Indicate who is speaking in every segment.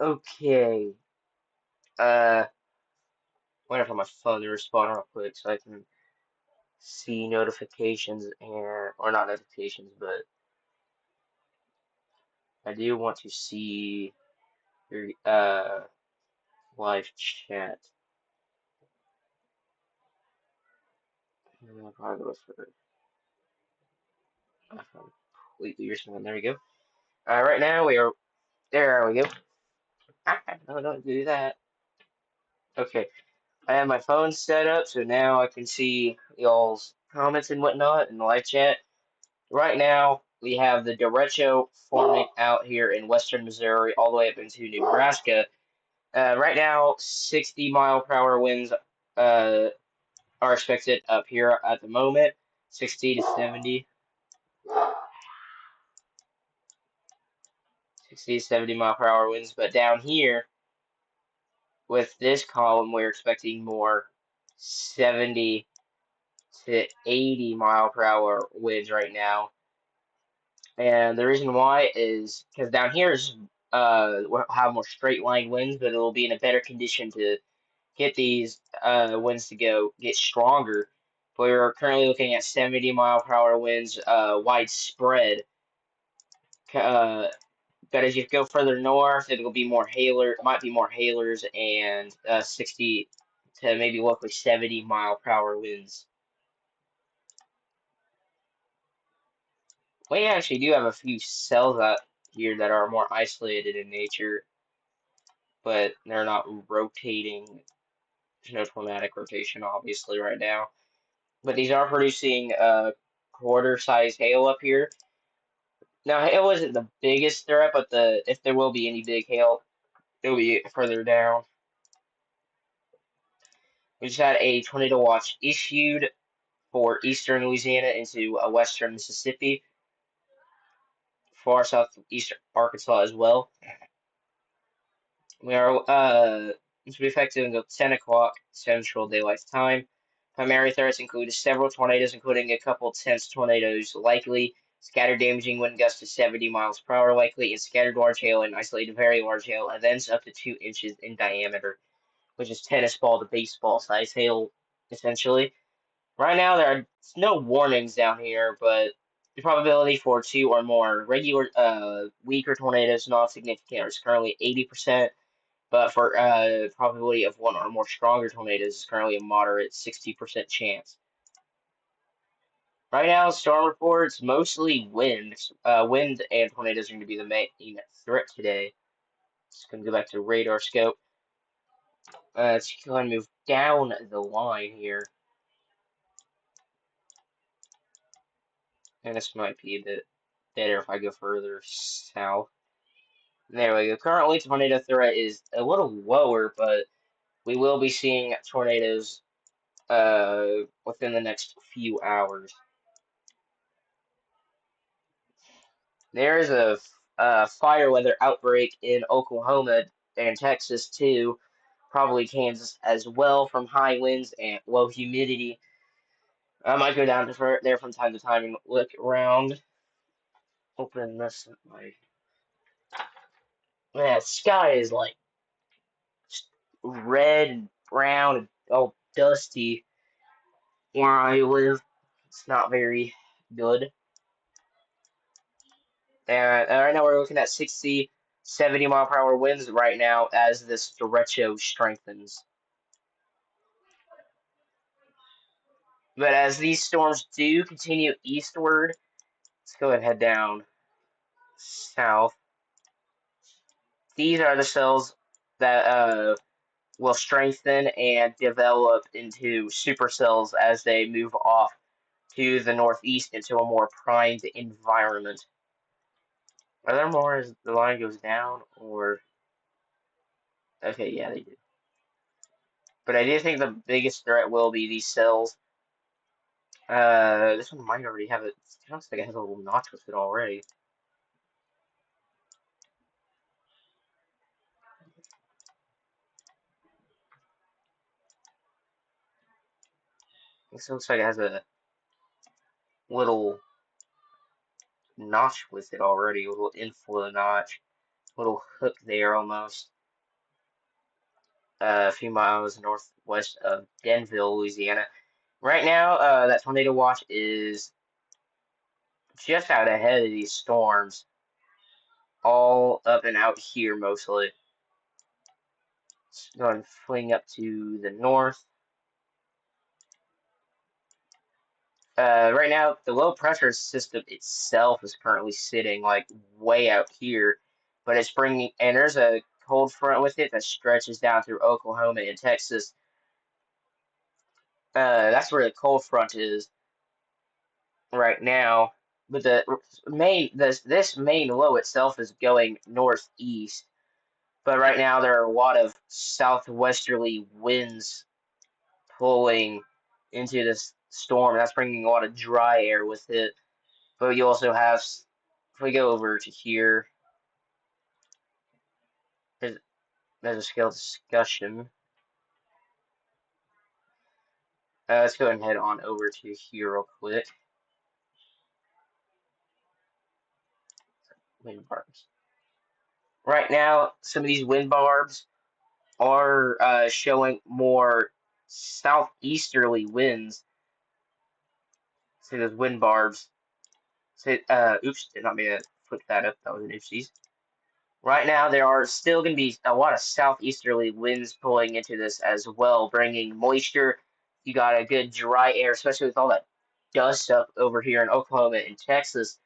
Speaker 1: Okay. Uh, waiting for my phone to respond real quick so I can see notifications or not notifications, but I do want to see your live chat. I'll probably go for my phone completely or something. There we go. Right now we are there. We go. No, don't do that. Okay. I have my phone set up so now I can see y'all's comments and whatnot in the live chat. Right now, we have the derecho forming out here in western Missouri all the way up into Nebraska. Right now, 60-mile-per-hour winds are expected up here at the moment, 60 to 70, 60 to 70-mile-per-hour winds. But down here, with this column, we're expecting more 70 to 80-mile-per-hour winds right now. And the reason why is because down here is we'll have more straight line winds, but it'll be in a better condition to get these winds to get stronger. We're currently looking at 70-mile-per-hour winds widespread. Uh, but as you go further north, it'll be more might be more hailers and 60 to maybe locally 70-mile-per-hour winds. We actually do have a few cells out here that are more isolated in nature, but they're not rotating. There's no climatic rotation, obviously, right now. But these are producing quarter-sized hail up here. Now, hail isn't the biggest threat, but if there will be any big hail, it'll be further down. We just had a tornado watch issued for eastern Louisiana into western Mississippi, far southeastern Arkansas as well. We are to be effective until 10 o'clock Central Daylight Time. Primary threats include several tornadoes, including a couple tense tornadoes likely, scattered damaging wind gusts to 70 miles per hour likely, and scattered large hail and isolated very large hail, events up to 2 inches in diameter, which is tennis ball to baseball size hail, essentially. Right now, there are no warnings down here, but the probability for two or more regular, weaker tornadoes, not significant, is currently 80%. But for probability of one or more stronger tornadoes is currently a moderate 60% chance. Right now, storm reports mostly wind. Wind and tornadoes are going to be the main threat today. Just going to go back to radar scope. Let's go ahead and move down the line here. And this might be a bit better if I go further south. There we go. Currently, tornado threat is a little lower, but we will be seeing tornadoes within the next few hours. There is a fire weather outbreak in Oklahoma and Texas too, probably Kansas as well from high winds and low humidity. I might go down to there from time to time and look around. Open this my man, sky is like red and brown and all dusty where I live. It's not very good. And right now we're looking at 60, 70-mile-per-hour winds right now as this derecho strengthens. But as these storms do continue eastward, let's go ahead and head down south. These are the cells that will strengthen and develop into supercells as they move off to the northeast into a more primed environment. Are there more as the line goes down, or okay, yeah, they do. But I do think the biggest threat will be these cells. This one might already have it. It looks like it has a little notch with it already. This looks like it has a little notch with it already, a little inflow notch. little hook there almost. A few miles northwest of Denville, Louisiana. Right now, that tornado watch is just out ahead of these storms, all up and out here mostly. Let's go and fling up to the north. Right now, the low pressure system itself is currently sitting like way out here, but it's bringing, and there's a cold front with it that stretches down through Oklahoma and Texas. That's where the cold front is right now. But this main low itself is going northeast. But right now there are a lot of southwesterly winds pulling into this storm. That's bringing a lot of dry air with it. But you also have, if we go over to here, there's, there's a scale discussion. Let's go ahead and head on over to here real quick. Wind barbs. Right now, some of these wind barbs are showing more southeasterly winds. See those wind barbs. So, oops, did not mean to flip that up. That was an oopsies. Right now, there are still going to be a lot of southeasterly winds pulling into this as well, bringing moisture. You got a good dry air, especially with all that dust up over here in Oklahoma and Texas,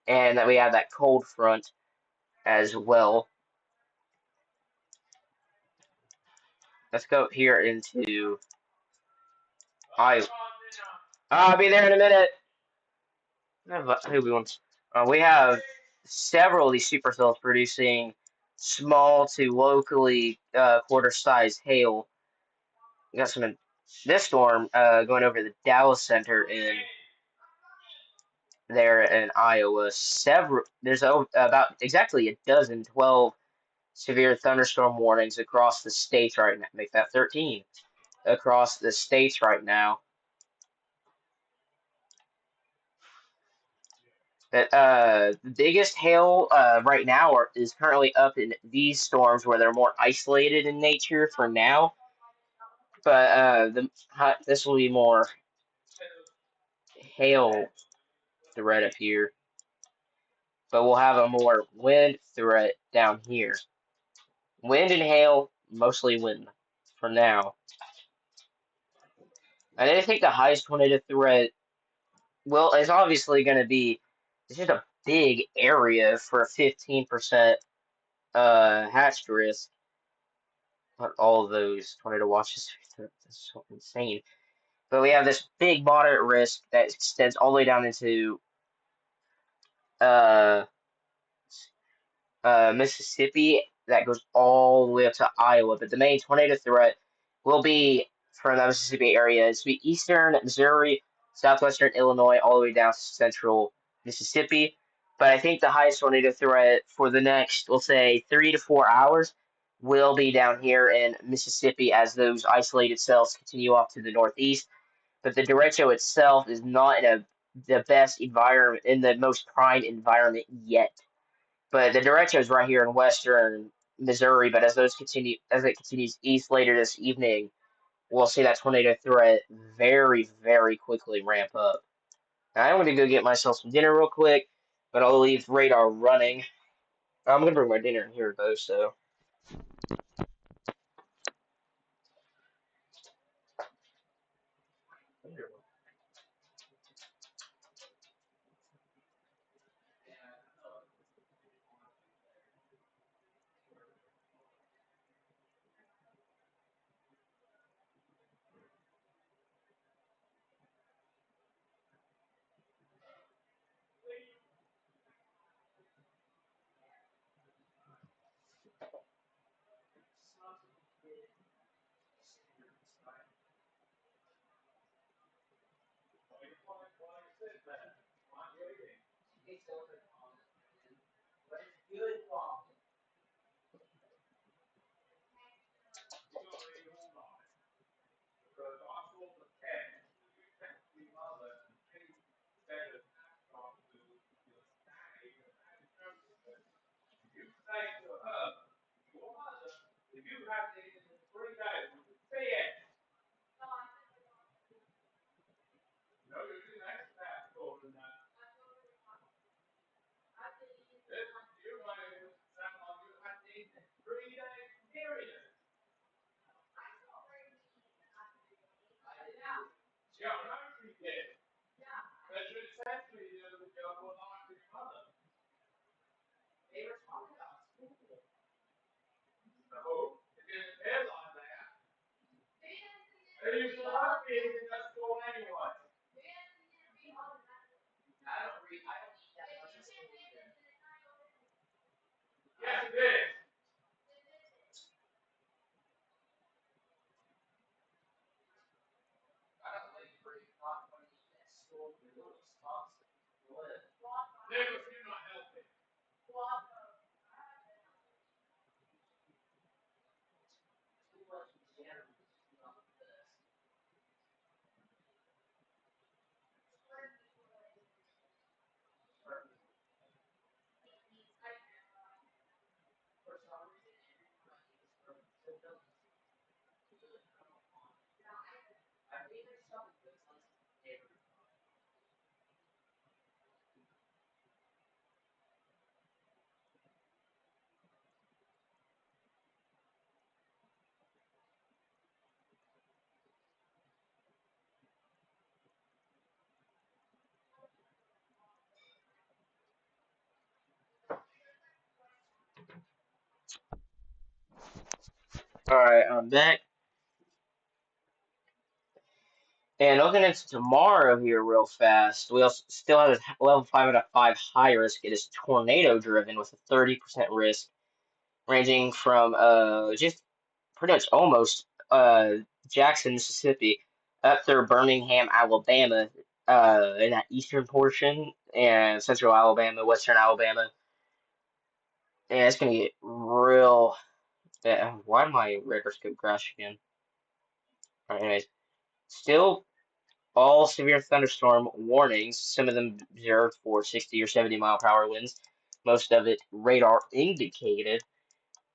Speaker 1: and that we have that cold front as well. Let's go here into Iowa. I'll be there in a minute. We have several of these supercells producing small to locally quarter-sized hail. We got some in this storm going over the Dallas Center in there in Iowa. There's about exactly a dozen, 12 severe thunderstorm warnings across the states right now. Make that 13 across the states right now. The biggest hail right now is currently up in these storms where they're more isolated in nature for now. But this will be more hail threat up here. But we'll have a more wind threat down here. Wind and hail, mostly wind for now. And I think the highest tornado threat, well, is obviously going to be, it's just a big area for a 15% hatched risk. Not all of those tornado watches, that's so insane. But we have this big moderate risk that extends all the way down into uh, Mississippi that goes all the way up to Iowa. But the main tornado threat will be from the Mississippi area. It's be eastern Missouri, southwestern Illinois, all the way down to central Mississippi. But I think the highest tornado threat for the next, we'll say, 3 to 4 hours will be down here in Mississippi as those isolated cells continue off to the northeast. But the derecho itself is not in the best environment, in the most prime environment yet. But the derecho is right here in western Missouri. But as it continues east later this evening, we'll see that tornado threat very, very quickly ramp up. Now, I'm going to go get myself some dinner real quick, but I'll leave radar running. I'm going to bring my dinner in here, though, so. Alright, I'm back. And looking into tomorrow here real fast, we also still have a level 5 out of 5 high risk. It is tornado driven with a 30% risk, ranging from just pretty much almost Jackson, Mississippi, up through Birmingham, Alabama, in that eastern portion, and central Alabama, western Alabama. And it's gonna get real. Why did my record scope crash again? Alright, anyways, still all severe thunderstorm warnings, some of them reserved for 60 or 70-mile-per-hour winds, most of it radar indicated.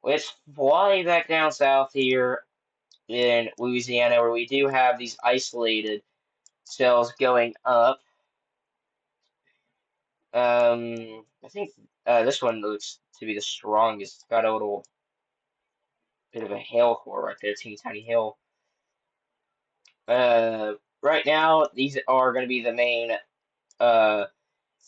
Speaker 1: Let's fly back down south here in Louisiana, where we do have these isolated cells going up. I think this one looks to be the strongest. It's got a little bit of a hail core right there, teeny tiny hail. Right now, these are going to be the main uh,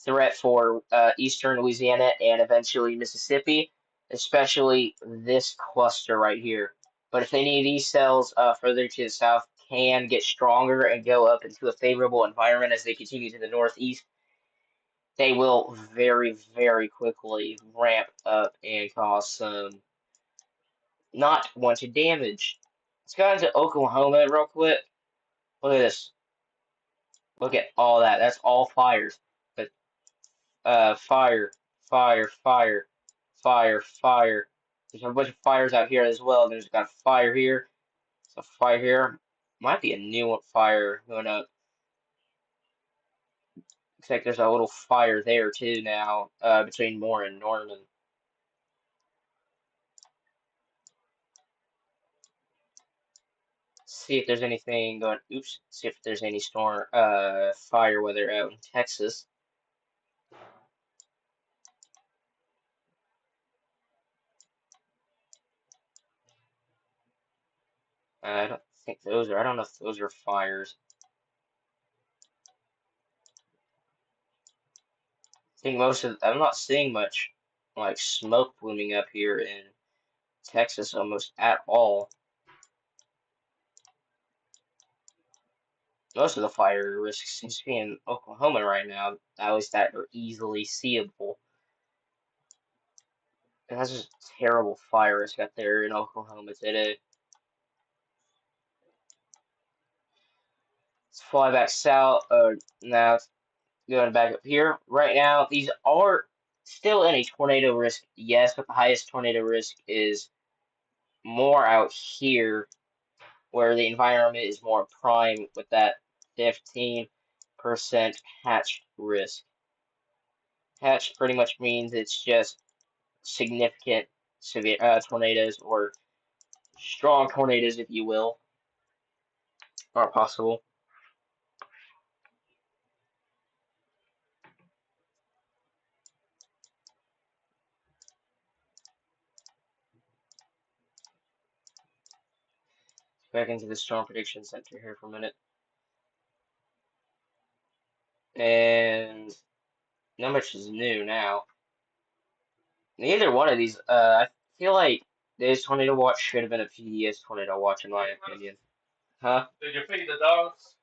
Speaker 1: threat for eastern Louisiana and eventually Mississippi, especially this cluster right here. But if any of these cells further to the south can get stronger and go up into a favorable environment as they continue to the northeast, they will very, very quickly ramp up and cause some not wanted damage. Let's go into Oklahoma real quick. Look at this. Look at all that. That's all fires. But fire, fire, fire, fire, fire. There's a bunch of fires out here as well. There's got a fire here. There's a fire here. Might be a new fire going up. Looks like there's a little fire there too now, between Moore and Norman. See if there's anything going. Oops. See if there's any storm, fire weather out in Texas. I don't think those are. I don't know if those are fires. I think most of. I'm not seeing much like smoke blooming up here in Texas almost at all. Most of the fire risk seems to be in Oklahoma right now. At least that are easily seeable. And that's just terrible fire risk out there in Oklahoma today. Let's fly back south. Now going back up here. Right now, these are still in a tornado risk, yes, but the highest tornado risk is more out here, where the environment is more prime with that 15% hatch risk. Hatch pretty much means it's just significant severe tornadoes or strong tornadoes, if you will, are possible. Back into the storm prediction center here for a minute. And not much is new now. Neither one of these, I feel like this tornado watch should have been a PDS tornado watch, in my opinion. Huh?
Speaker 2: Did you feed the dogs?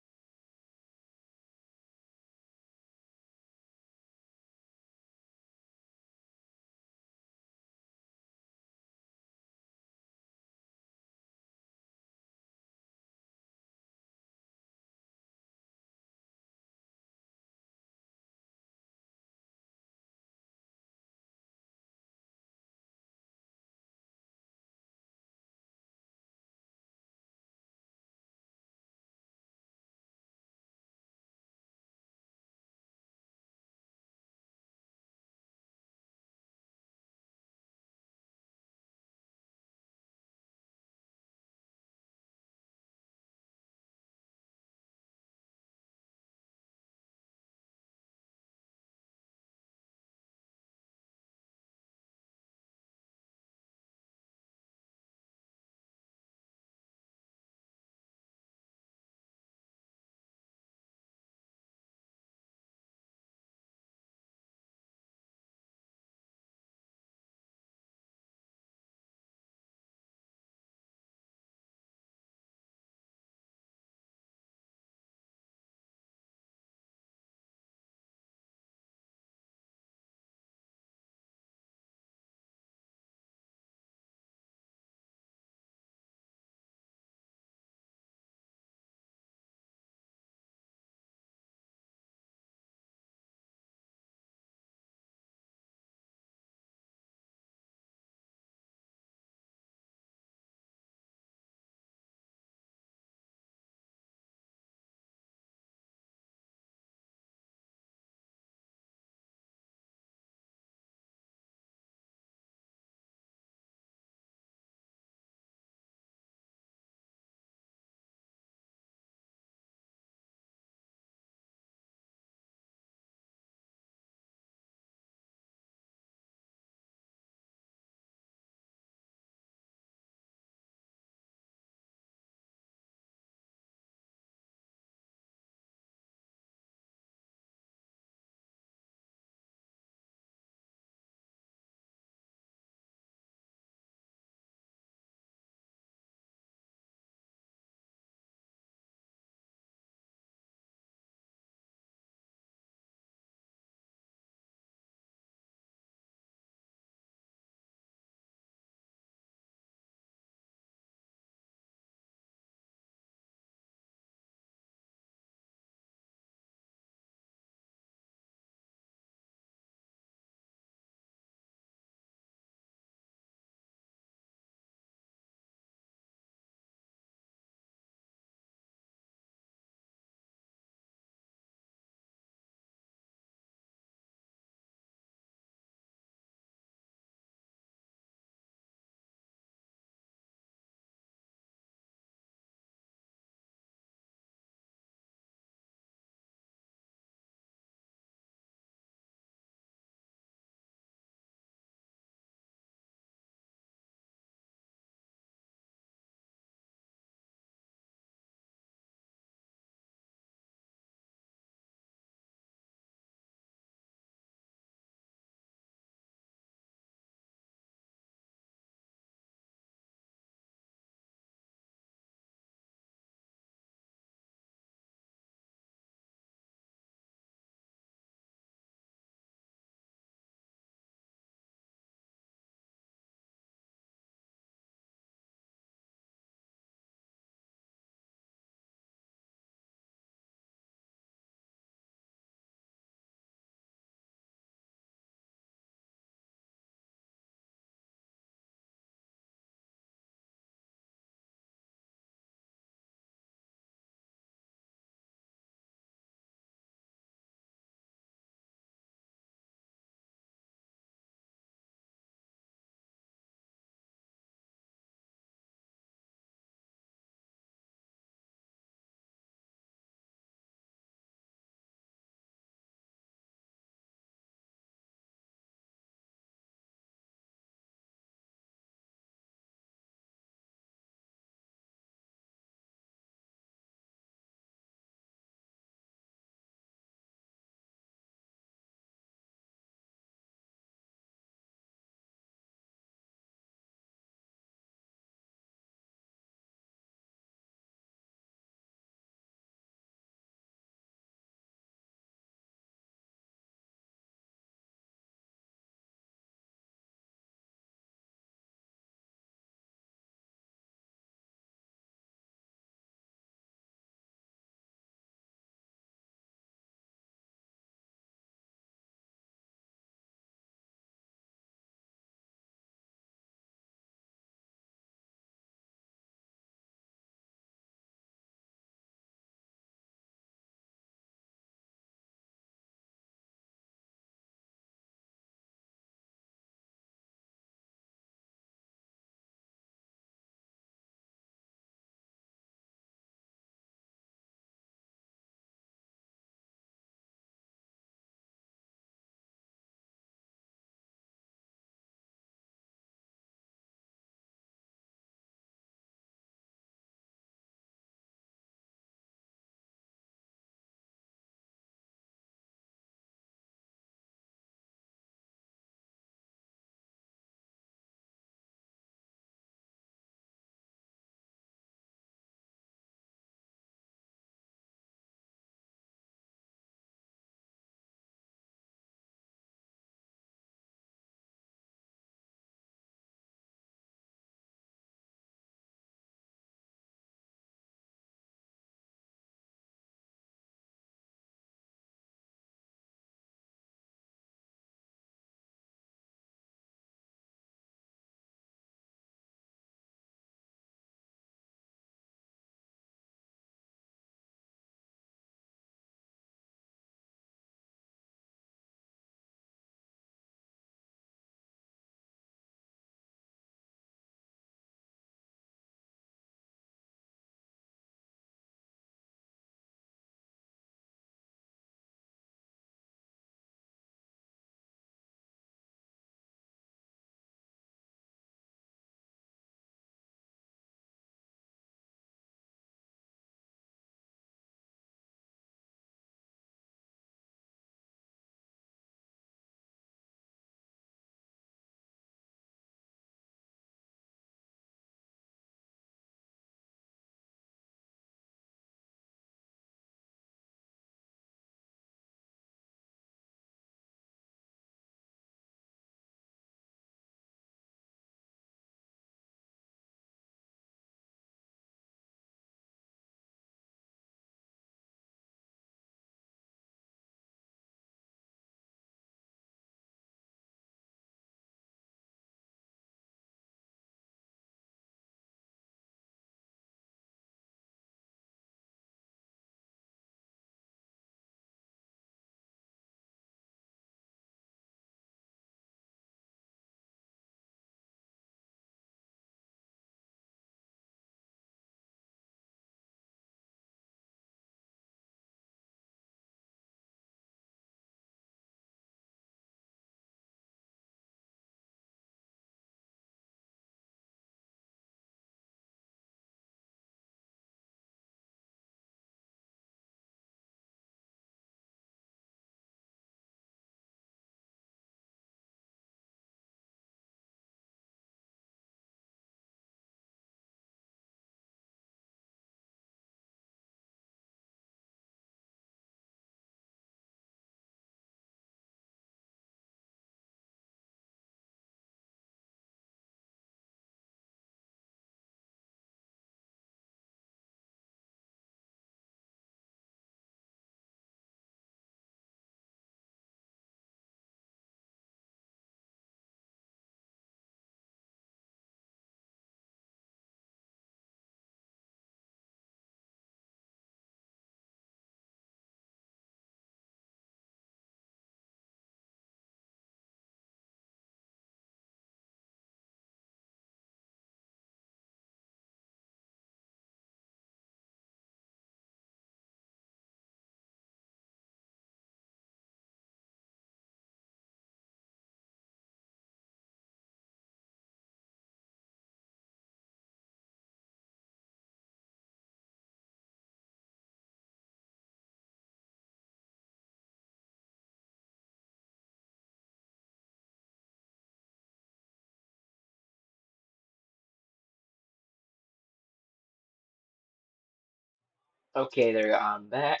Speaker 1: Okay, there I'm back.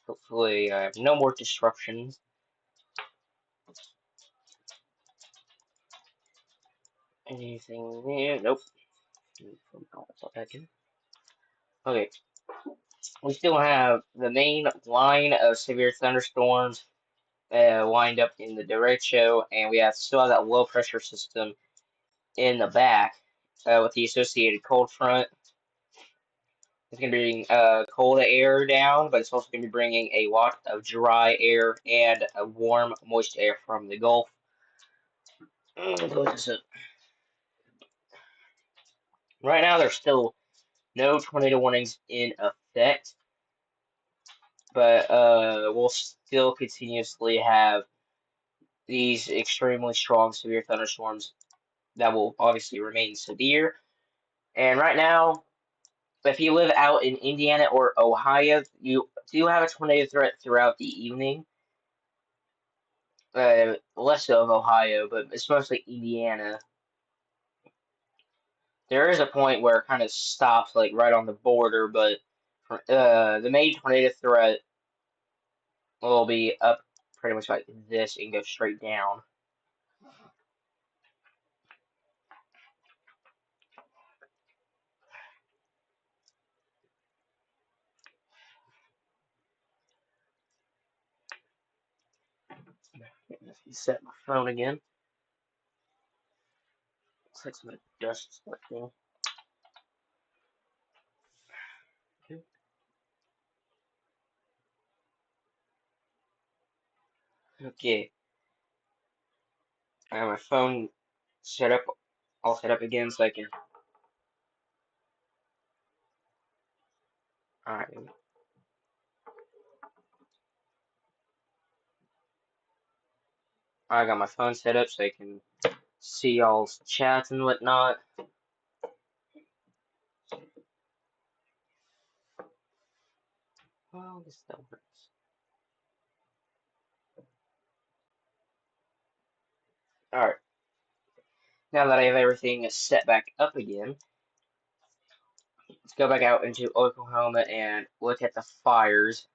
Speaker 1: Hopefully, I have no more disruptions. Anything there? Nope. Okay, we still have the main line of severe thunderstorms wind up in the derecho, and we have still have that low pressure system in the back with the associated cold front. It's going to be bringing cold air down, but it's also going to be bringing a lot of dry air and a warm, moist air from the Gulf. Right now, there's still no tornado warnings in effect, but we'll still continuously have these extremely strong severe thunderstorms that will obviously remain severe. And right now, if you live out in Indiana or Ohio, you do have a tornado threat throughout the evening. Less so of Ohio, but it's mostly Indiana. There is a point where it kind of stops, like right on the border, but the main tornado threat will be up pretty much like this and go straight down. Set my phone again. Looks like some dust collecting. Okay, I have my phone set up, all set up again, so I can. Alright, I got my phone set up so I can see y'all's chats and whatnot. Well, this still works. Alright, now that I have everything set back up again, let's go back out into Oklahoma and look at the fires.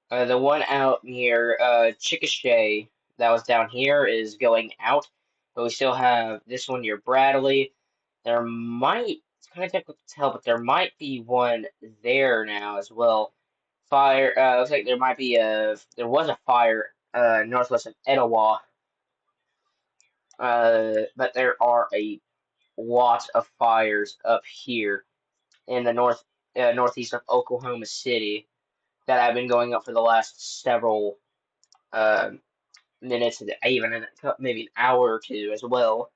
Speaker 1: The one out near Chickasha that was down here is going out, but we still have this one near Bradley. There might, it's kind of difficult to tell, but there might be one there now as well. Fire, looks like there was a fire northwest of Etowah, but there are a lot of fires up here in the northeast of Oklahoma City that have been going up for the last several uh, minutes, even maybe an hour or two as well.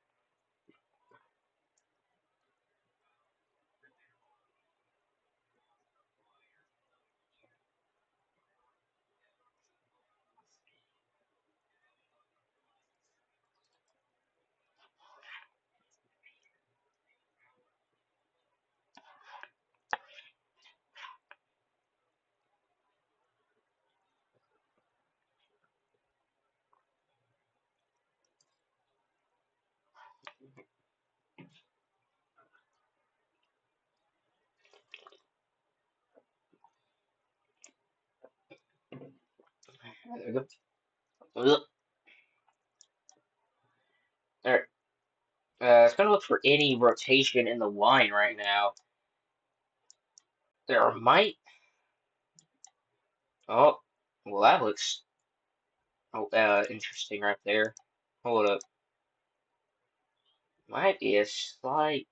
Speaker 1: There we go. Ugh. There. It's gonna look for any rotation in the line right now. There might. Oh, well, that looks interesting right there. Hold up. Might be a slight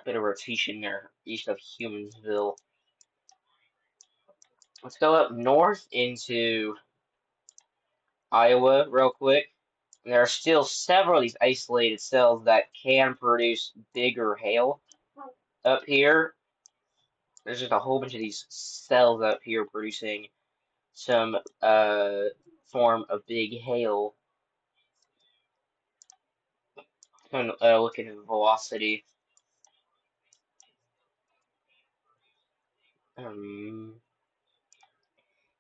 Speaker 1: bit of rotation there east of Humansville. Let's go up north into Iowa real quick. There are still several of these isolated cells that can produce bigger hail up here. There's just a whole bunch of these cells up here producing some form of big hail. Kind of looking at the velocity. If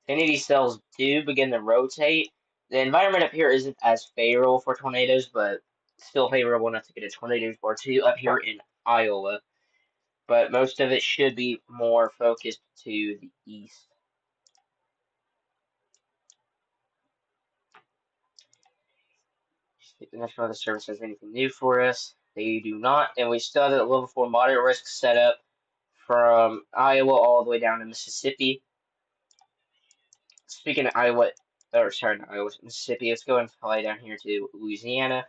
Speaker 1: any of these cells do begin to rotate, the environment up here isn't as favorable for tornadoes, but still favorable enough to get a tornado or two up here in Iowa, but most of it should be more focused to the east. The National Weather Service has anything new for us? They do not, and we still have a level 4 moderate risk set up from Iowa all the way down to Mississippi. Speaking of Iowa, or sorry, not Iowa, Mississippi, let's go and fly down here to Louisiana.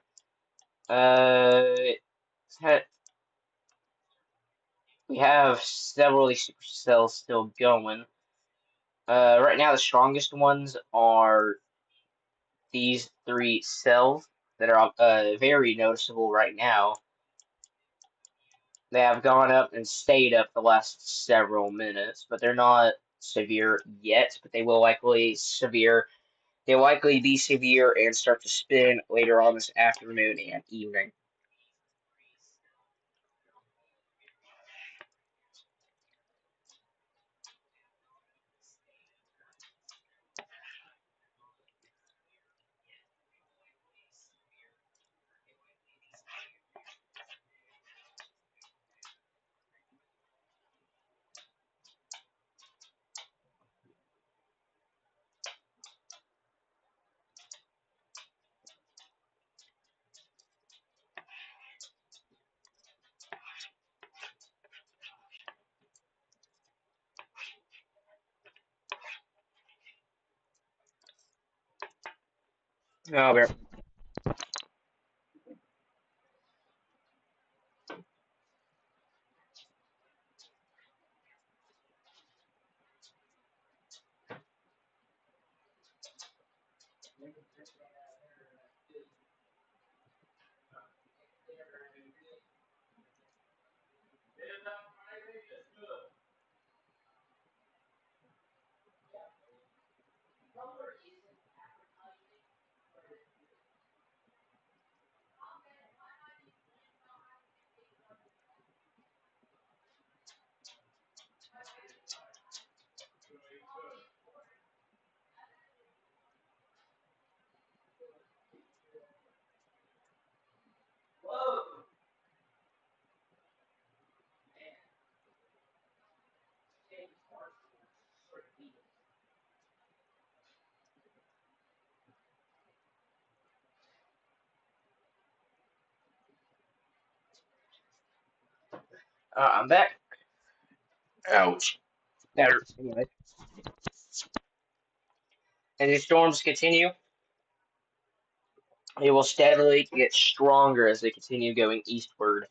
Speaker 1: We have several of these supercells still going. Right now, the strongest ones are these three cells that are very noticeable right now. They have gone up and stayed up the last several minutes, but they're not severe yet. But they will likely severe. They'll likely be severe and start to spin later on this afternoon and evening. Oh, I'm back. Ouch. Better. Anyway. As these storms continue, they will steadily get stronger as they continue going eastward.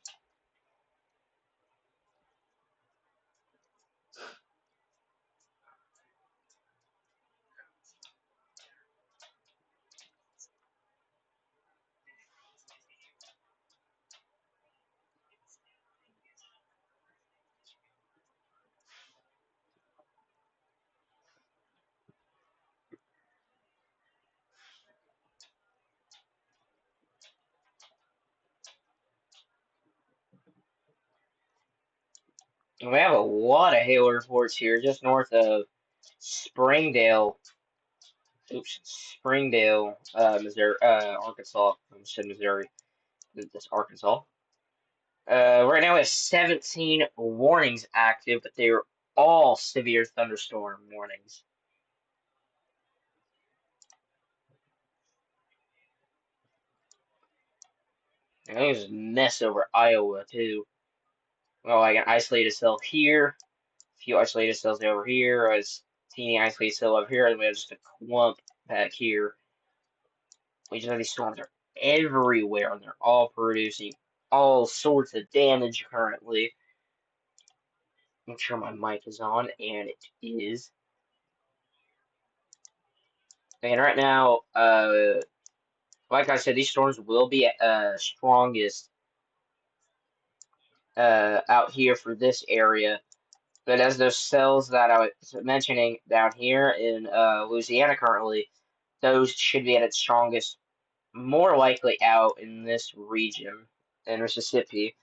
Speaker 1: And we have a lot of hail reports here just north of Springdale. Oops, Springdale, Missouri, Arkansas. I said Missouri. That's Arkansas. Right now we have 17 warnings active, but they're all severe thunderstorm warnings. And there's a mess over Iowa too. Well, like an isolated cell here, a few isolated cells over here, a teeny isolated cell over here, and we have just a clump back here. We just have these storms are everywhere, and they're all producing all sorts of damage currently. Make sure my mic is on, and it is. And right now, like I said, these storms will be strongest out here for this area. But as those cells that I was mentioning down here in Louisiana currently, those should be at its strongest, more likely out in this region in Mississippi,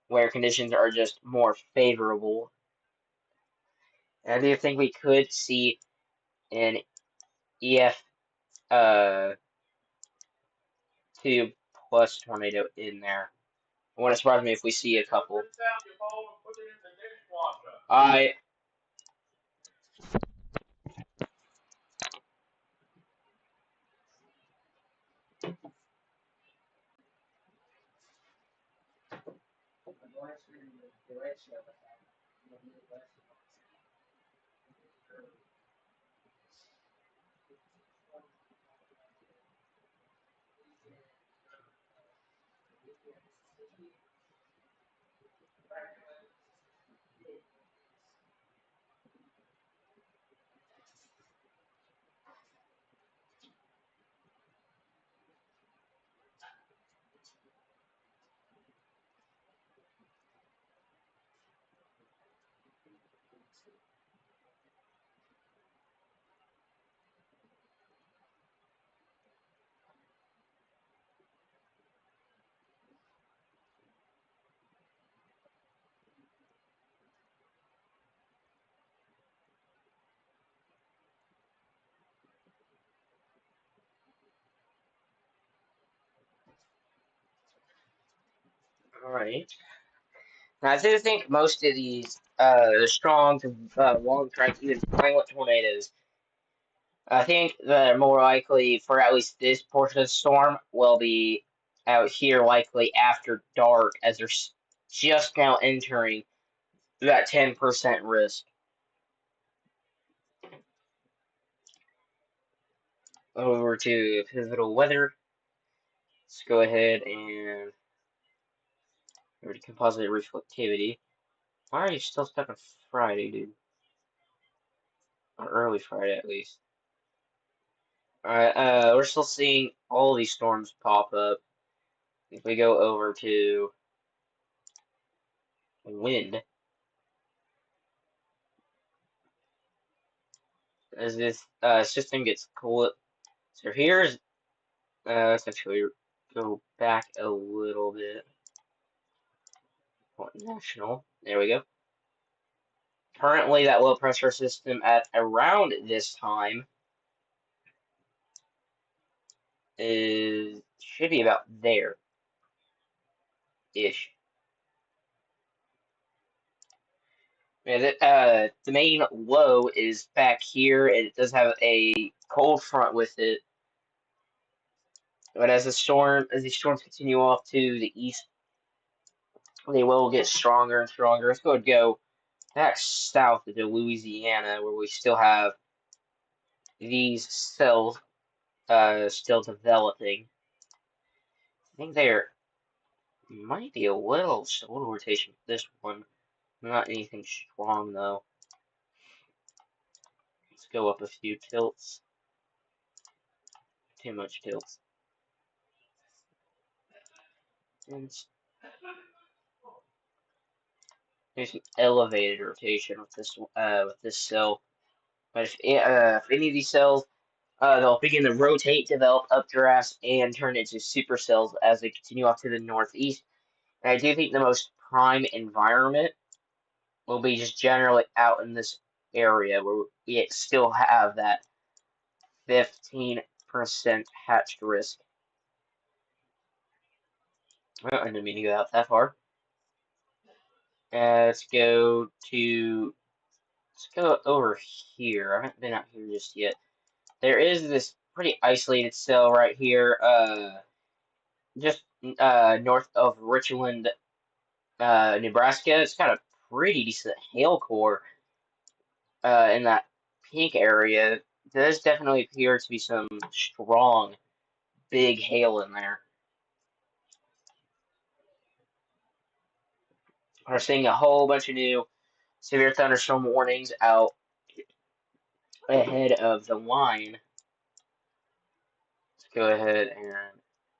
Speaker 1: where conditions are just more favorable. And I do think we could see an EF uh, 2 plus tornado in there. It wouldn't surprise me if we see a couple. I Alright. Now, I do think most of these the strong, long strike, even violent tornadoes, I think that are more likely for at least this portion of the storm will be out here likely after dark as they're just now entering that 10% risk. Over to pivotal weather. Let's go ahead and over to composite reflectivity. Why are you still stuck on Friday, dude? Or early Friday, at least. Alright, we're still seeing all these storms pop up. If we go over to wind, as this system gets cool. So here's, let's actually go back a little bit. National, there we go. Currently, that low pressure system at around this time should be about there ish. Yeah, the main low is back here. It does have a cold front with it, but as these storms continue off to the east, they will get stronger and stronger. Let's go back south to Louisiana, where we still have these cells still developing. I think there might be a little rotation for this one. Not anything strong though. Let's go up a few tilts. Too much tilts. And there's an elevated rotation with this cell. But if any of these cells, they'll begin to rotate, develop updrafts, and turn into supercells as they continue off to the northeast. And I do think the most prime environment will be just generally out in this area where we still have that 15% hatched risk. Well, I didn't mean to go out that far. Let's go over here. I haven't been out here just yet. There is this pretty isolated cell right here, just north of Richland, Nebraska. It's got a pretty decent hail core in that pink area. There does definitely appear to be some strong, big hail in there. We're seeing a whole bunch of new severe thunderstorm warnings out ahead of the line. Let's go ahead and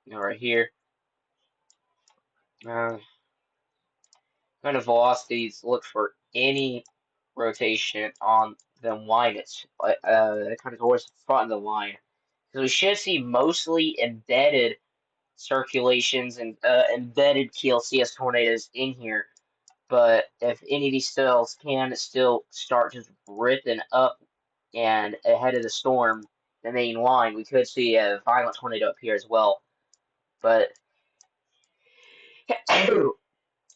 Speaker 1: go right here. Kind of velocities, look for any rotation on the line. It's kind of towards the front of the line. So we should see mostly embedded circulations and embedded KLCS tornadoes in here. But if any of these cells can still start just ripping up and ahead of the storm, the main line, we could see a violent tornado up here as well. But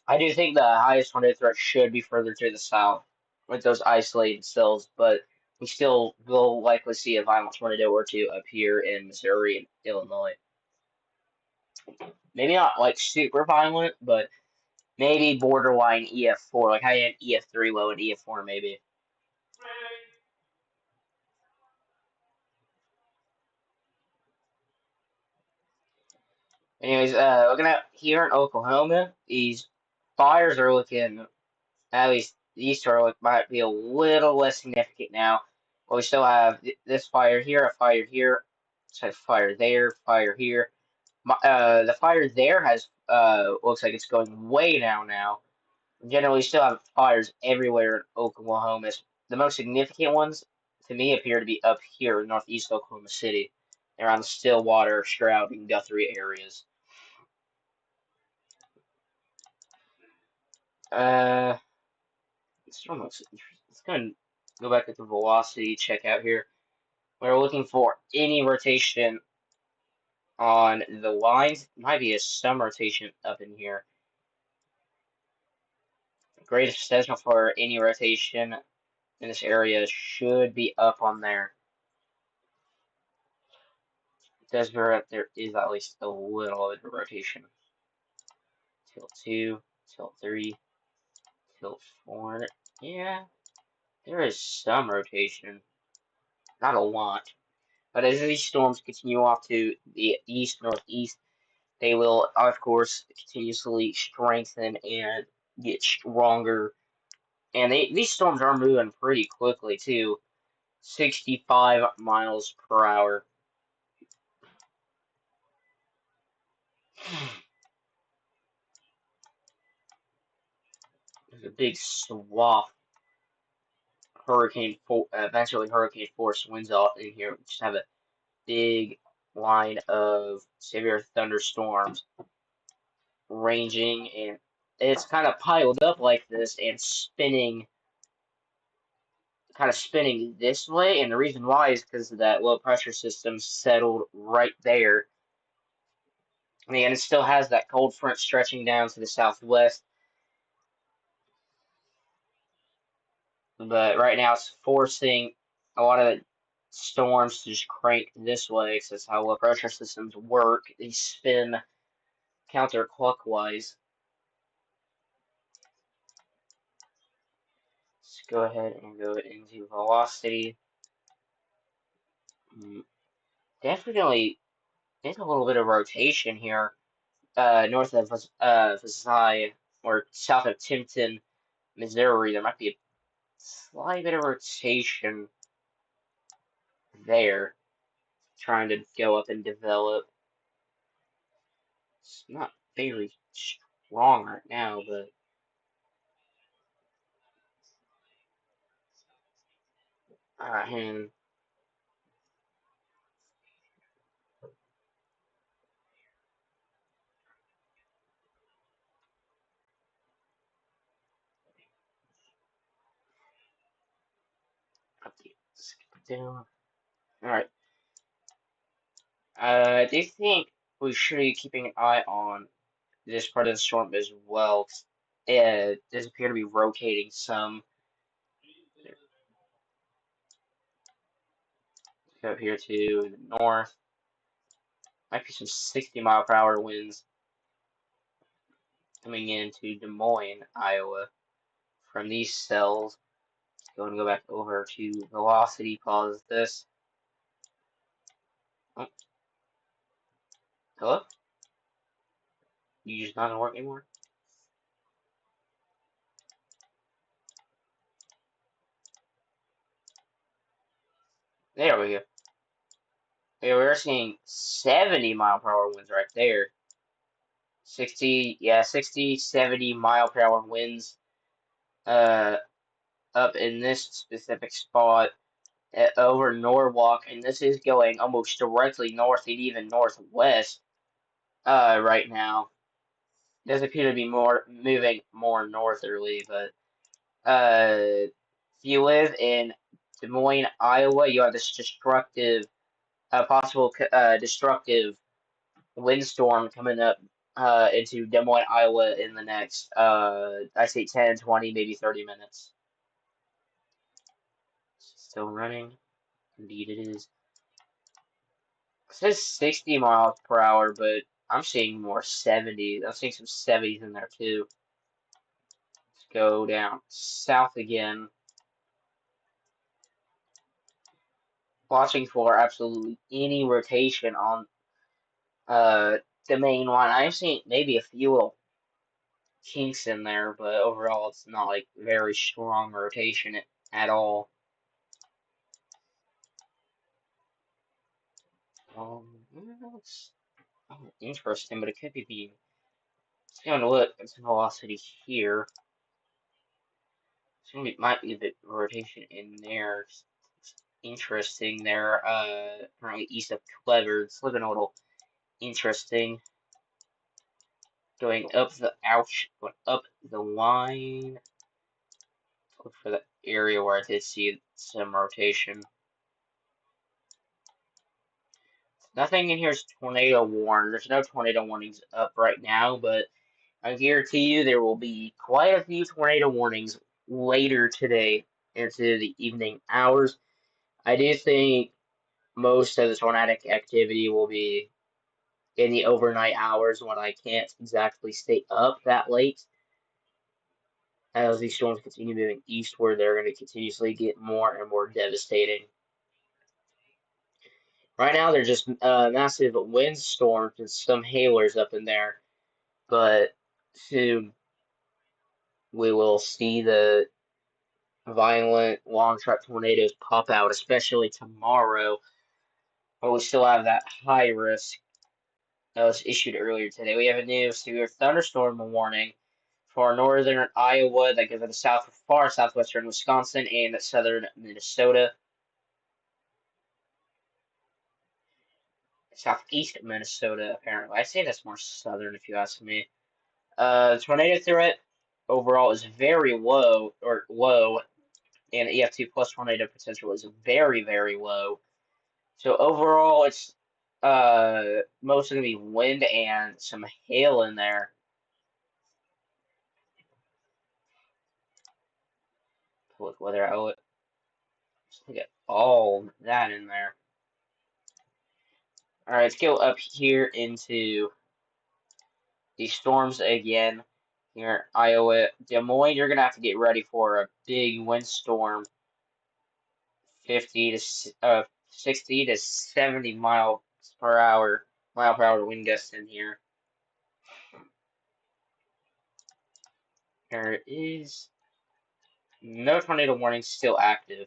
Speaker 1: I do think the highest tornado threat should be further to the south with those isolated cells, but we still will likely see a violent tornado or two up here in Missouri and Illinois. Maybe not like super violent, but maybe borderline EF4. Like I had EF3 low and EF4 maybe. Anyways, looking at here in Oklahoma, these fires are looking, at least these are might be a little less significant now. But we still have this fire here, a fire here, so fire there, fire here. The fire there has looks like it's going way down now. Generally, still have fires everywhere in Oklahoma. The most significant ones, to me, appear to be up here in northeast Oklahoma City, around the Stillwater, Stroud, and Guthrie areas. Uh, this one looks interesting. Let's go go back at the velocity check out here. We're looking for any rotation on the lines. Might be some rotation up in here. Greatest potential for any rotation in this area should be up on there. Does there is at least a little bit of rotation. Tilt 2, tilt 3, tilt 4. Yeah, there is some rotation. Not a lot. But as these storms continue off to the east, northeast, they will, of course, continuously strengthen and get stronger. And these storms are moving pretty quickly, too. 65 miles per hour. There's a big swath eventually hurricane force winds out in here. We just have a big line of severe thunderstorms ranging, and it's kind of piled up like this and kind of spinning this way. And the reason why is because of that low pressure system settled right there. And it still has that cold front stretching down to the southwest. But right now it's forcing a lot of the storms to just crank this way, because that's how low pressure systems work. They spin counterclockwise. Let's go ahead and go into velocity. Definitely, there's a little bit of rotation here, north of Versailles or south of Timpton, Missouri. There might be a slight bit of rotation there, trying to go up and develop. It's not very strong right now, but and skip it down. All right. I do think we should be keeping an eye on this part of the storm as well. 'Cause it does appear to be rotating some. Go up here to the north. Might be some 60-mile-per-hour winds coming into Des Moines, Iowa, from these cells. Go back over to velocity. Pause this. Oh, hello? You just not gonna work anymore? There we go. Yeah, we're seeing 70-mile-per-hour winds right there. 60, yeah, 60, 70-mile-per-hour winds uh, up in this specific spot over Norwalk, and this is going almost directly north and even northwest right now. Does appear to be moving more northerly, but if you live in Des Moines, Iowa, you have this possible destructive windstorm coming up into Des Moines, Iowa in the next, I say 10, 20, maybe 30 minutes. Still running. Indeed it is. It says 60 miles per hour, but I'm seeing more 70. I'm seeing some 70s in there too. Let's go down south again. Watching for absolutely any rotation on the main line. I've seen maybe a few little kinks in there, but overall it's not like very strong rotation at all. That's interesting, but it could be the. It's going to look at the velocity here. Might be a bit of rotation in there. It's interesting there. Apparently east of Clever. It's looking a little interesting. Going up the going up the line. Look for the area where I did see some rotation. Nothing in here is tornado warned. There's no tornado warnings up right now, but I guarantee you there will be quite a few tornado warnings later today into the evening hours. I do think most of the tornadic activity will be in the overnight hours when I can't exactly stay up that late. As these storms continue moving eastward, they're going to continuously get more and more devastating. Right now, they're just massive windstorms and some hailers up in there, but soon we will see the violent long track tornadoes pop out, especially tomorrow. But we still have that high risk that was issued earlier today. We have a new severe thunderstorm warning for northern Iowa that goes to the south, far southwestern Wisconsin and southern Minnesota. Southeast Minnesota, apparently. I say that's more southern if you ask me. Tornado threat overall is very low, and EF2 plus tornado potential is very, very low. So overall, it's mostly gonna be wind and some hail in there. Public weather outlet. Just look at all that in there. All right, let's go up here into the storms again. Here in Iowa, Des Moines, you're gonna have to get ready for a big windstorm, 60 to 70 mile per hour wind gusts in here. There is no tornado warning still active.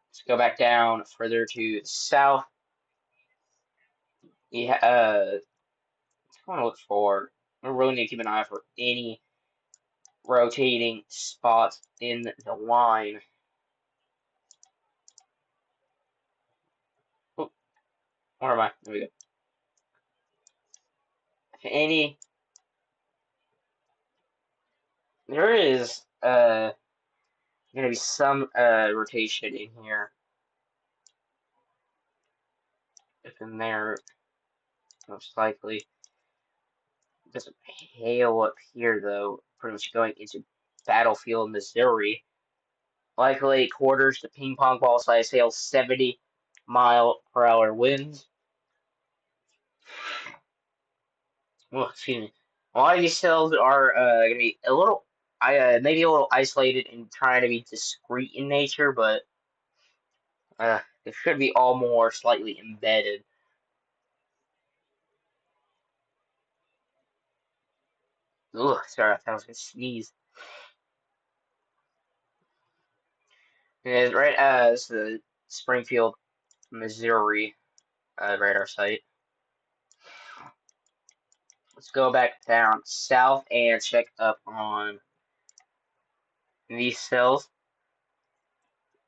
Speaker 1: Let's go back down further to the south. Yeah, I want to look for. I really need to keep an eye for any rotating spots in the line. Oh, where am I? There we go. If any, there is gonna be some rotation in here. If in there, most likely. There's some hail up here though, pretty much going into Battlefield, Missouri. Likely quarters to ping pong ball size hail, 70 mile per hour winds. Well, excuse me. A lot of these cells are going to be a little, maybe a little isolated and trying to be discrete in nature, but they should be all more slightly embedded. Ugh, sorry, I thought I was going to sneeze. And right as the Springfield, Missouri radar site. Let's go back down south and check up on these cells.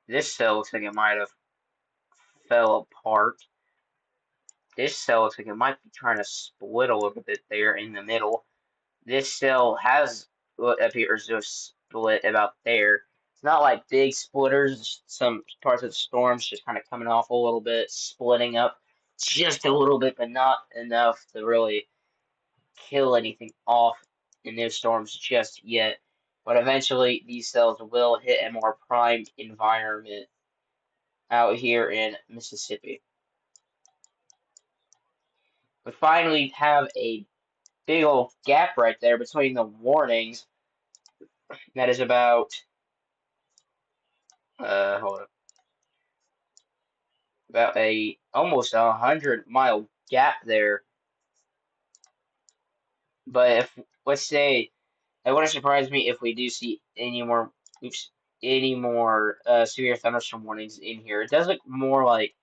Speaker 1: This cell looks like it might have fell apart. This cell looks like it might be trying to split a little bit there in the middle. This cell has what appears to have split about there. It's not like big splitters. Some parts of the storm's just kind of coming off a little bit, splitting up. just a little bit, but not enough to really kill anything off in those storms just yet. But eventually, these cells will hit a more primed environment out here in Mississippi. We finally have a big old gap right there between the warnings. That is about, hold on, about a almost 100-mile gap there. But if, let's say, it wouldn't surprise me if we do see any more, oops, any more severe thunderstorm warnings in here. It does look more like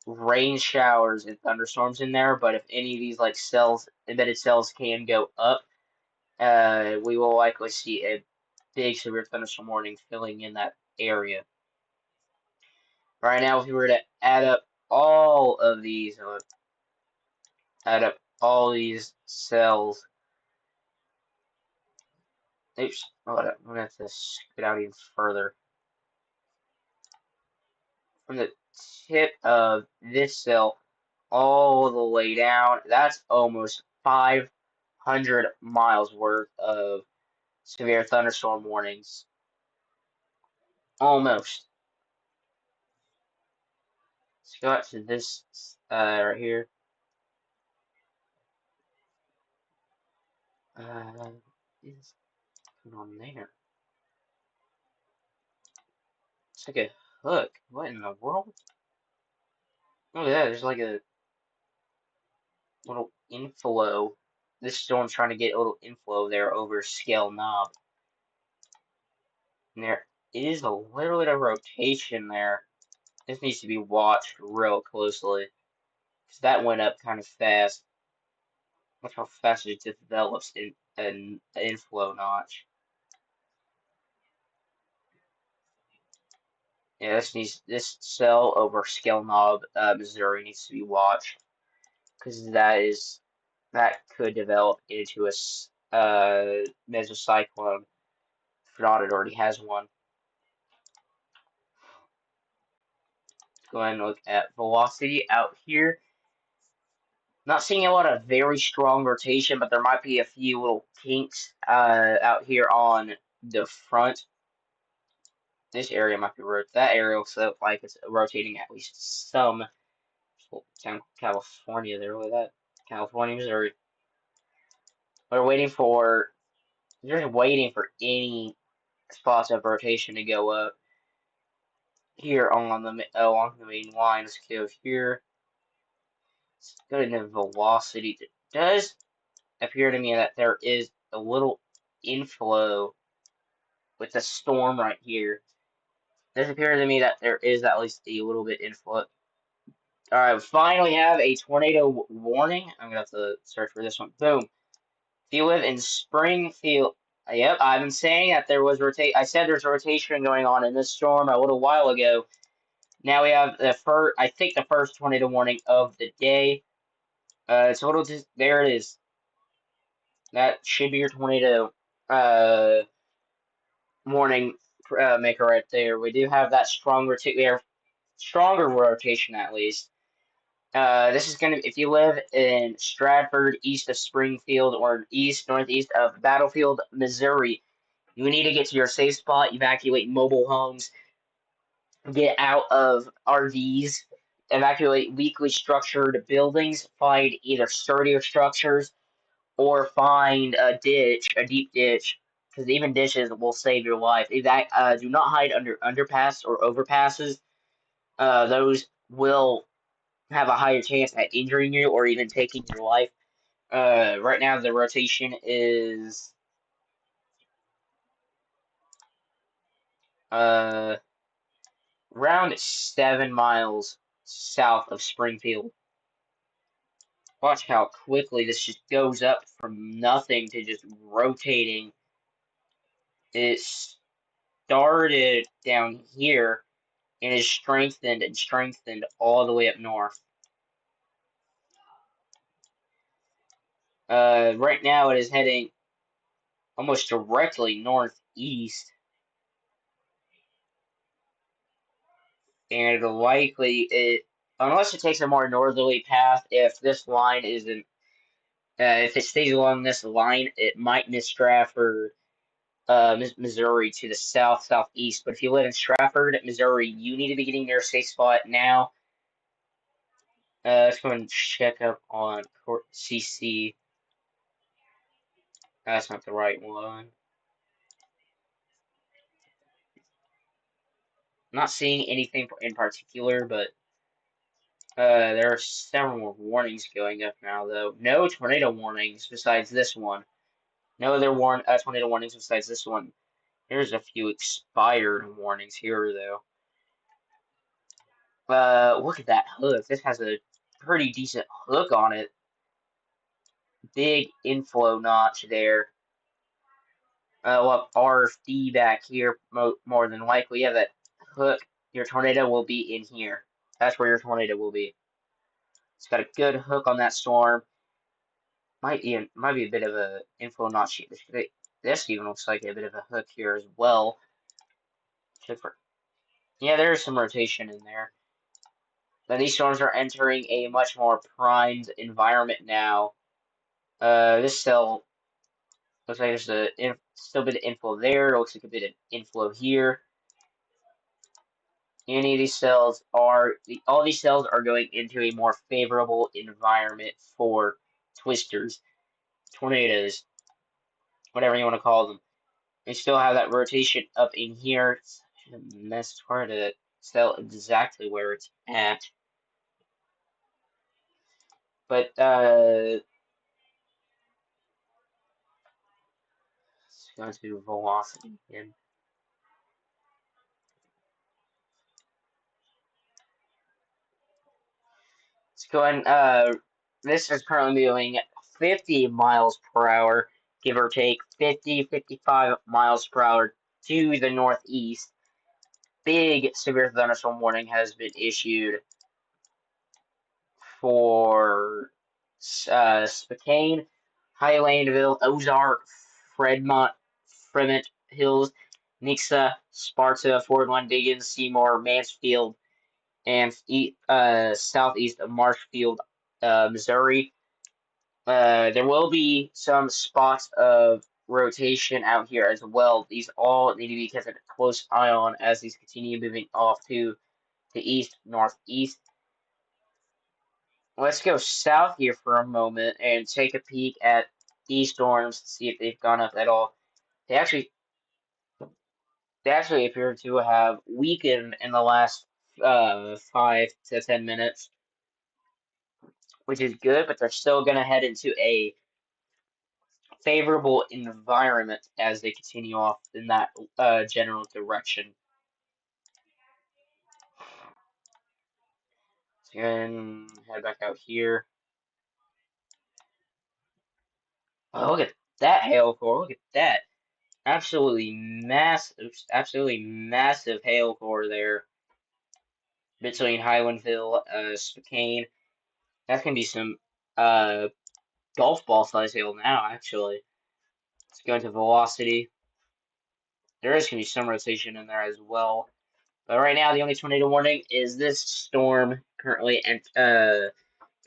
Speaker 1: rain showers and thunderstorms in there, but if any of these like cells, embedded cells, can go up, we will likely see a big severe thunderstorm warning filling in that area. Right now, if we were to add up all of these, add up all these cells. Oops, hold up, I'm gonna have to scoot out even further. From the tip of this cell all the way down, that's almost 500 miles worth of severe thunderstorm warnings. Almost. Let's go out to this right here. What is going on there? It's like a hook. What in the world? Look at that. There's like a little inflow. This storm's trying to get a little inflow there over Scale Knob. And there is a little bit of rotation there. This needs to be watched real closely. Because that went up kind of fast. Watch how fast it develops in an inflow notch. Yeah, this cell over Scale Knob, Missouri needs to be watched. Because that could develop into a mesocyclone. If not, it already has one. Go ahead and look at velocity out here. Not seeing a lot of very strong rotation, but there might be a few little kinks out here on the front. This area might be rotating. That area looks like it's rotating at least some. California there, look at that. California, Missouri. We're waiting for, just waiting for any spots of rotation to go up here on the along the main line. Let's go here. Let's go to velocity. It does appear to me that there is a little inflow with the storm right here. It does appear to me that there is at least a little bit inflow. Alright, we finally have a tornado warning. I'm gonna have to search for this one. Boom. If you live in Springfield, yep, I've been saying that there was I said there's rotation going on in this storm a little while ago. Now we have the first, I think the first tornado warning of the day. Total, there it is. That should be your tornado warning maker right there. We do have that strong we have stronger rotation at least. This is gonna, if you live in Stratford, east of Springfield, or northeast of Battlefield, Missouri, you need to get to your safe spot, evacuate mobile homes, get out of RVs, evacuate weakly structured buildings, find either sturdier structures or find a ditch, a deep ditch, because even ditches will save your life. Do not hide under underpass or overpasses. Those will have a higher chance at injuring you or even taking your life. Right now the rotation is uh around 7 miles south of Springfield. Watch how quickly this just goes up from nothing to just rotating. It started down here and is strengthened and strengthened all the way up north. Right now it is heading almost directly northeast, and likely unless it takes a more northerly path. If this line isn't, if it stays along this line, it might miss Stratford, Missouri to the south southeast. But if you live in Stratford, Missouri, you need to be getting your safe spot now. Let's go and check up on CC. That's not the right one. Not seeing anything in particular, but there are several more warnings going up now, though. No tornado warnings besides this one. No other tornado warnings besides this one. There's a few expired warnings here, though. Look at that hook. This has a pretty decent hook on it. Big inflow notch there. We'll have RFD back here more than likely. Yeah, that hook. Your tornado will be in here. That's where your tornado will be. It's got a good hook on that storm. Might be a bit of a inflow notch. This even looks like a bit of a hook here as well. Yeah, there's some rotation in there. Then these storms are entering a much more primed environment now. This cell looks like there's still a bit of inflow there. Looks like a bit of inflow here. Any of these cells all these cells are going into a more favorable environment for twisters, tornadoes, whatever you want to call them. They still have that rotation up in here. It's hard to tell exactly where it's at. But let's go to velocity again. Let's go ahead. This is currently moving at 50 miles per hour, give or take 50, 55 miles per hour to the northeast. Big severe thunderstorm warning has been issued for Spokane, Highlandville, Ozark, Fremont Hills, Nixa, Sparta, Fort Wayne, Diggins, Seymour, Mansfield, and southeast of Marshfield, Missouri. There will be some spots of rotation out here as well. These all need to be kept a close eye on as these continue moving off to the east, northeast. Let's go south here for a moment and take a peek at these storms, see if they've gone up at all. They actually appear to have weakened in the last 5 to 10 minutes, which is good, but they're still going to head into a favorable environment as they continue off in that general direction. So head back out here. Oh, look at that hail core. Look at that. Absolutely massive hail core there between Highlandville, Spokane. That's gonna be some golf ball size hail now, actually. Let's go into velocity. There is gonna be some rotation in there as well. But right now, the only tornado warning is this storm currently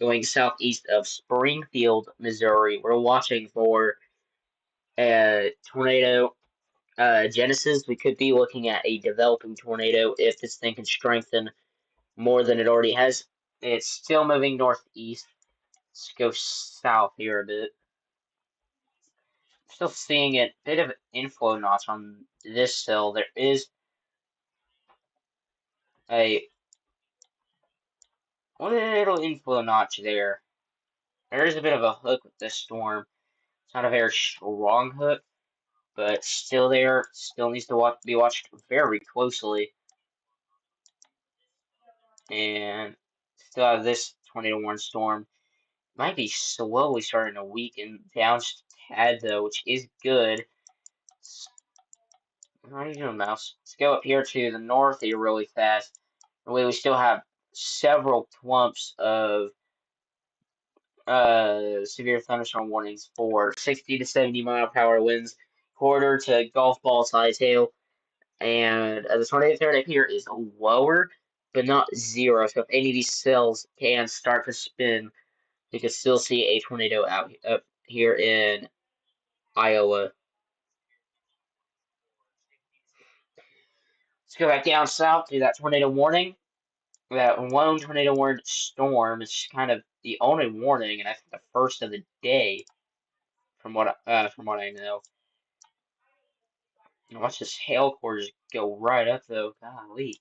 Speaker 1: going southeast of Springfield, Missouri. We're watching for a tornado genesis. We could be looking at a developing tornado if this thing can strengthen more than it already has. It's still moving northeast. Let's go south here a bit. Still seeing a bit of inflow notch on this cell. There is a little inflow notch there. There is a bit of a hook with this storm. It's not a very strong hook, but still there. Still needs to be watched very closely. And still have this tornado warning storm. Might be slowly starting to weaken down just a tad though, which is good. What are you doing, mouse? Let's go up here to the north here really fast. We still have several clumps of severe thunderstorm warnings for 60 to 70 mile per hour winds, quarter to golf ball size hail, and the tornado threat up here is lower. but not zero. So if any of these cells can start to spin, you can still see a tornado up here in Iowa. Let's go back down south to that tornado warning. That one tornado warned storm is kind of the only warning, and I think the first of the day, from what I know. And watch this hail core just go right up though. Golly.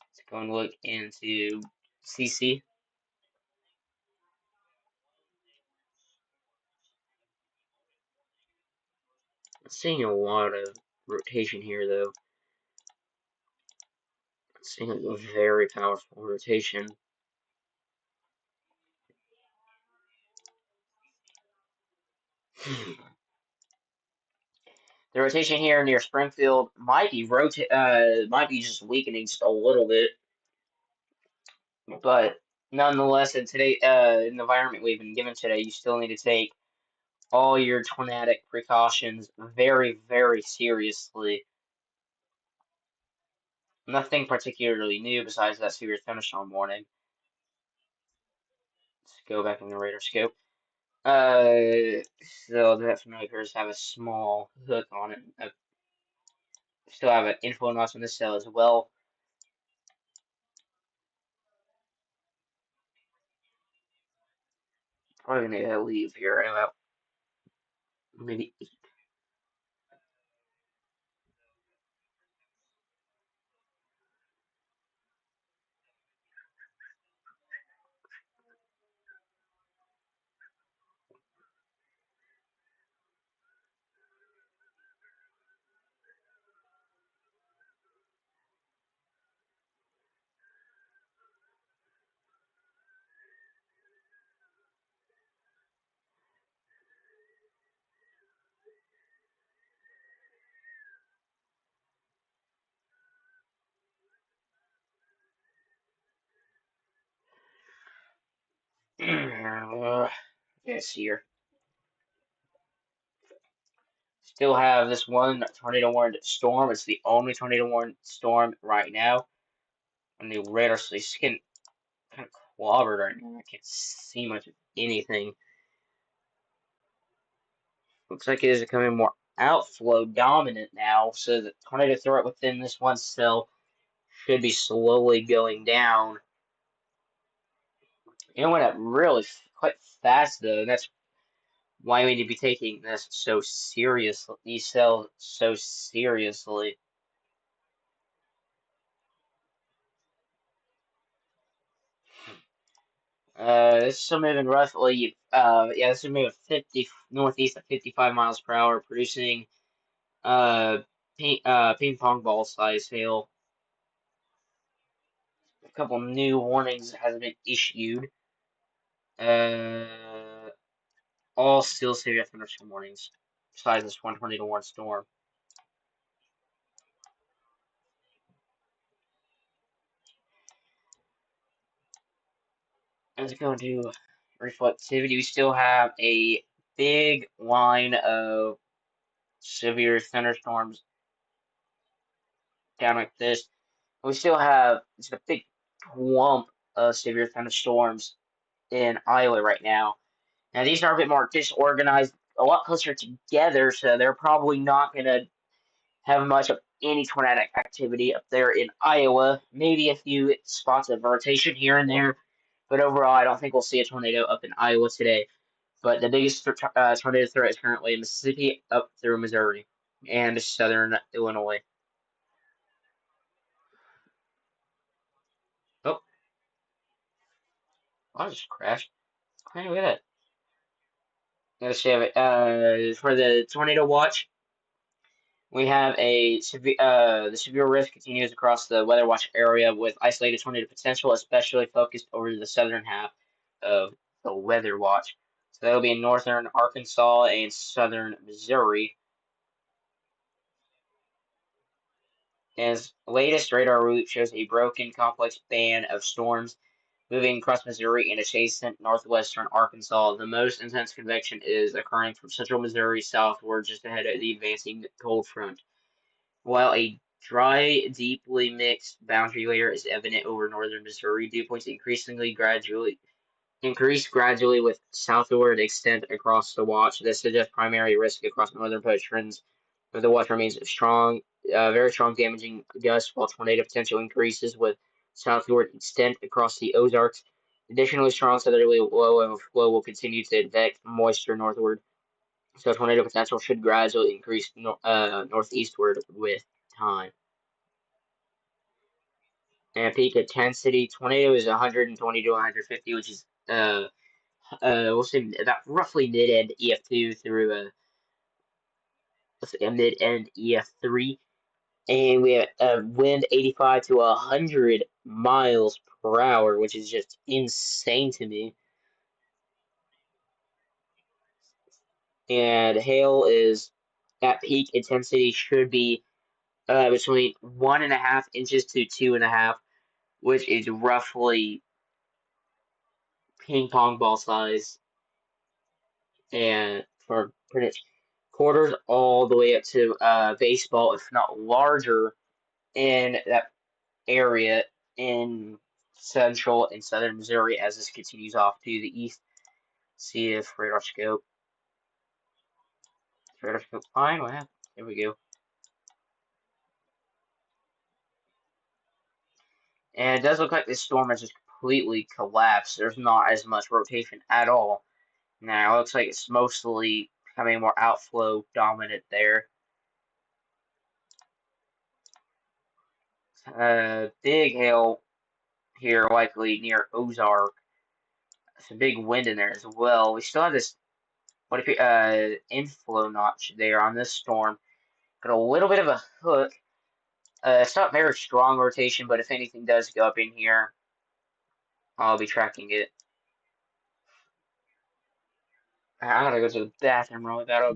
Speaker 1: Let's go and look into CC. I'm seeing a lot of rotation here though. I'm seeing a very powerful rotation. The rotation here near Springfield might be just weakening just a little bit, but nonetheless, in in the environment we've been given today, you still need to take all your tornadic precautions very, very seriously. Nothing particularly new besides that severe thunderstorm warning. Let's go back in the radar scope. So that familiar appears to have a small hook on it. Still have an info notch on this cell as well. Probably gonna leave here about maybe 8. Yes, here. Still have this one tornado warned storm. It's the only tornado warned storm right now. And the radar is getting kind of clobbered right now. I can't see much of anything. Looks like it is becoming more outflow dominant now, so the tornado threat within this one cell should be slowly going down. It went up really quite fast though, and that's why we need to be taking this so seriously, these cells so seriously. This is moving roughly, yeah, this is moving 50 northeast at 55 miles per hour, producing ping pong ball size hail. A couple new warnings has been issued. Uh, all still severe thunderstorm warnings, besides this one tornado warning storm. Let's go into reflectivity. We still have a big line of severe thunderstorms down like this. We still have just a big clump of severe thunderstorms in Iowa right now. Now these are a bit more disorganized, a lot closer together, so they're probably not going to have much of any tornadic activity up there in Iowa. Maybe a few spots of rotation here and there, but overall, I don't think we'll see a tornado up in Iowa today. But the biggest tornado threat is currently in Mississippi up through Missouri and southern Illinois. Oh, I just crashed. Hey, look at that. Let's have it. For the tornado watch, we have the severe risk continues across the weather watch area with isolated tornado potential, especially focused over the southern half of the weather watch. So that'll be in northern Arkansas and southern Missouri. His latest radar route shows a broken, complex band of storms moving across Missouri and adjacent northwestern Arkansas. The most intense convection is occurring from central Missouri southward, just ahead of the advancing cold front, while a Dry, deeply mixed boundary layer is evident over northern Missouri. Dew points increase gradually with southward extent across the watch. This suggests primary risk across northern portions of the watch remains strong, very strong, damaging gusts, while tornado potential increases with southward extent across the Ozarks. Additionally, strong southerly low flow will continue to advect moisture northward, so tornado potential should gradually increase northeastward with time. And peak intensity, tornado is 120 to 150, which is we'll say about roughly mid-end EF2 through let's say a mid-end EF3, and we have a wind 85 to 100 miles per hour, which is just insane to me. And hail is at peak intensity should be between 1.5 inches to 2.5, which is roughly ping pong ball size, and for pretty much quarters all the way up to baseball, if not larger, in that area in central and southern Missouri as this continues off to the east. See if radar scope fine. What happened? There we go. And it does look like this storm has just completely collapsed. There's not as much rotation at all. Now it looks like it's mostly becoming more outflow dominant there. Big hail here, likely near Ozark. There's a big wind in there as well. We still have this inflow notch there on this storm. Got a little bit of a hook. It's not very strong rotation, but if anything does go up in here, I'll be tracking it. I gotta go to the bathroom really bad.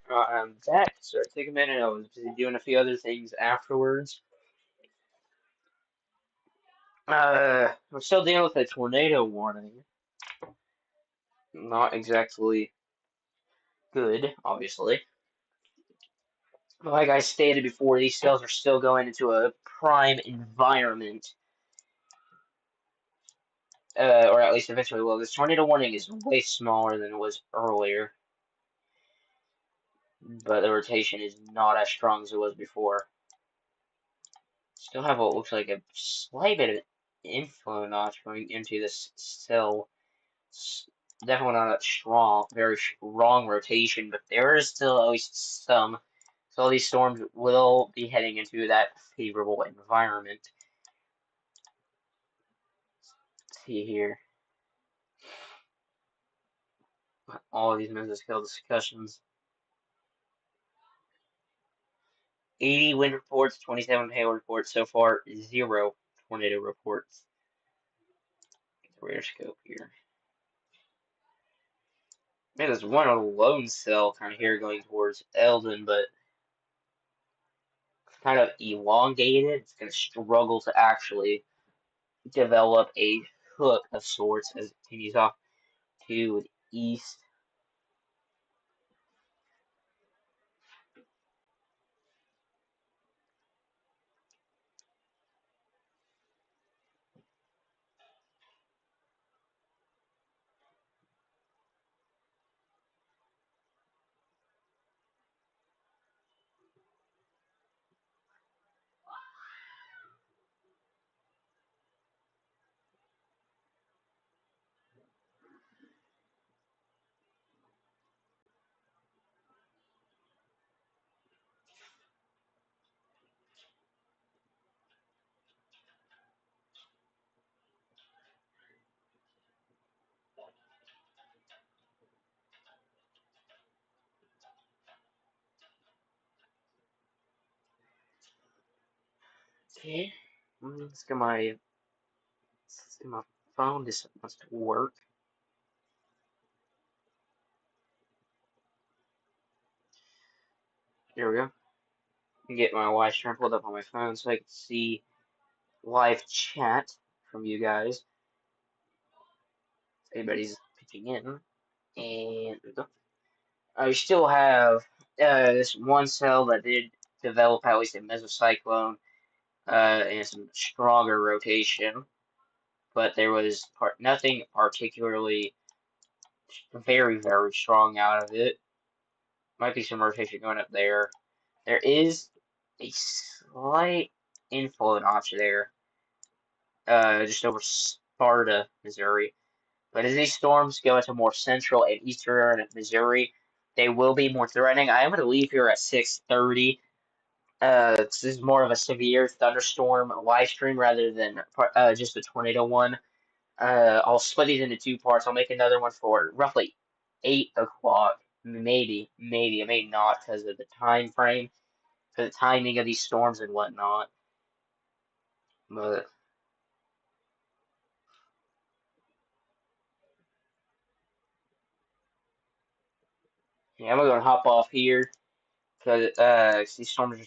Speaker 1: I'm back. So take a minute. I was busy doing a few other things afterwards. We're still dealing with a tornado warning. Not exactly good, obviously. Like I stated before, these cells are still going into a prime environment, or at least eventually will. This tornado warning is way smaller than it was earlier, but the rotation is not as strong as it was before. Still have what looks like a slight bit of influence going into this cell. Definitely not a strong, very strong rotation, but there is still at least some. So these storms will be heading into that favorable environment. Let's see here. All of these mesoscale discussions. 80 wind reports, 27 hail reports so far, 0 tornado reports. Get the radar scope here. Man, there's one lone cell kind of here going towards Eldon, but kind of elongated. It's going to struggle to actually develop a hook of sorts as it continues off to the east. Okay, let's get my phone. This wants to work. There we go. Get my live stream pulled up on my phone so I can see live chat from you guys. If anybody's pitching in. And I still have this one cell that did develop at least a mesocyclone and some stronger rotation, but there was nothing particularly very, very strong out of it. Might be some rotation going up there. There is a slight inflow notch there, just over Sparta, Missouri. But as these storms go into more central and eastern Missouri, they will be more threatening. I am going to leave here at 6:30. This is more of a severe thunderstorm live stream rather than just a tornado one. I'll split these into two parts. I'll make another one for roughly 8 o'clock. Maybe. I may not because of the time frame, for the timing of these storms and whatnot. But yeah, I'm gonna hop off here because these storms are